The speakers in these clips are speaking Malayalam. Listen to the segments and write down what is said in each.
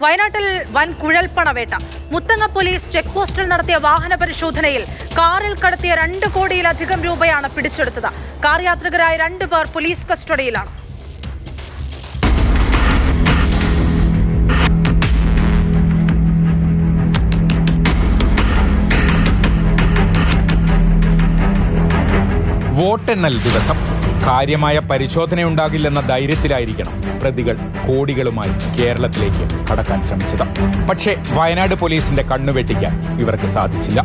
വയനാട്ടിൽ വൻ കുഴൽപ്പണവേട്ട. മുത്തങ്ങ പോലീസ് ചെക്ക് പോസ്റ്റിൽ നടത്തിയ വാഹന പരിശോധനയിൽ കാറിൽ കടത്തിയ 2 കോടിയിലധികം രൂപയാണ് പിടിച്ചെടുത്തത്. കാർ യാത്രികരായ 2 പേർ പോലീസ് കസ്റ്റഡിയിലാണ്. വോട്ടെണ്ണൽ ദിവസം കാര്യമായ പരിശോധനയുണ്ടാകില്ലെന്ന ധൈര്യത്തിലായിരിക്കണം പ്രതികൾ കോടികളുമായി കേരളത്തിലേക്ക് കടക്കാൻ ശ്രമിച്ചത്. പക്ഷേ വയനാട് പോലീസിന്റെ കണ്ണുവെട്ടിക്കാൻ ഇവർക്ക് സാധിച്ചില്ല.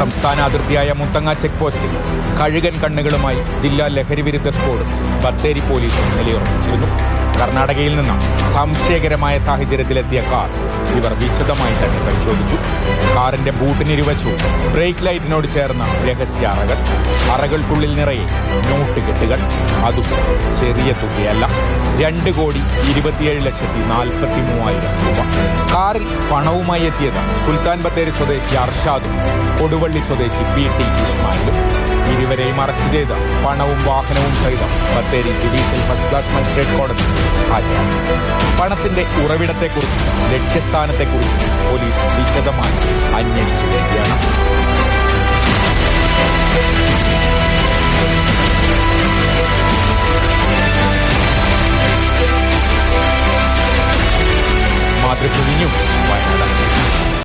സംസ്ഥാന അതിർത്തിയായ മുത്തങ്ങ ചെക്ക് പോസ്റ്റിൽ കഴുകൻ കണ്ണുകളുമായി ജില്ലാ ലഹരിവിരുദ്ധ സ്ക്വാഡ് ബത്തേരി പോലീസ് നിലയുറപ്പിച്ചിരുന്നു. കർണാടകയിൽ നിന്ന് സംശയകരമായ സാഹചര്യത്തിലെത്തിയ കാർ ഇവർ വിശദമായി തന്നെ പരിശോധിച്ചു. കാറിന്റെ ബൂട്ടിനിരുവശവും ബ്രേക്ക് ലൈറ്റിനോട് ചേർന്ന രഹസ്യ അറകൾ, അറകൾക്കുള്ളിൽ നിറയെ നോട്ടുകെട്ടുകൾ. അതും ചെറിയ തുകയല്ല, 2,27,43,000 രൂപ. കാറിൽ പണവുമായി എത്തിയത് സുൽത്താൻ ബത്തേരി സ്വദേശി അർഷാദും കൊടുവള്ളി സ്വദേശി PT ഇസ്മായിലും. ഇരുവരെയും അറസ്റ്റ് ചെയ്ത് പണവും വാഹനവും സഹിതം Bathery judicial first class magistrate കോടതി ഹാജരാക്കി. പണത്തിന്റെ ഉറവിടത്തെക്കുറിച്ചും ലക്ഷ്യസ്ഥാനത്തെക്കുറിച്ചും പോലീസ് വിശദമായി അന്വേഷിച്ചു വരികയാണ്.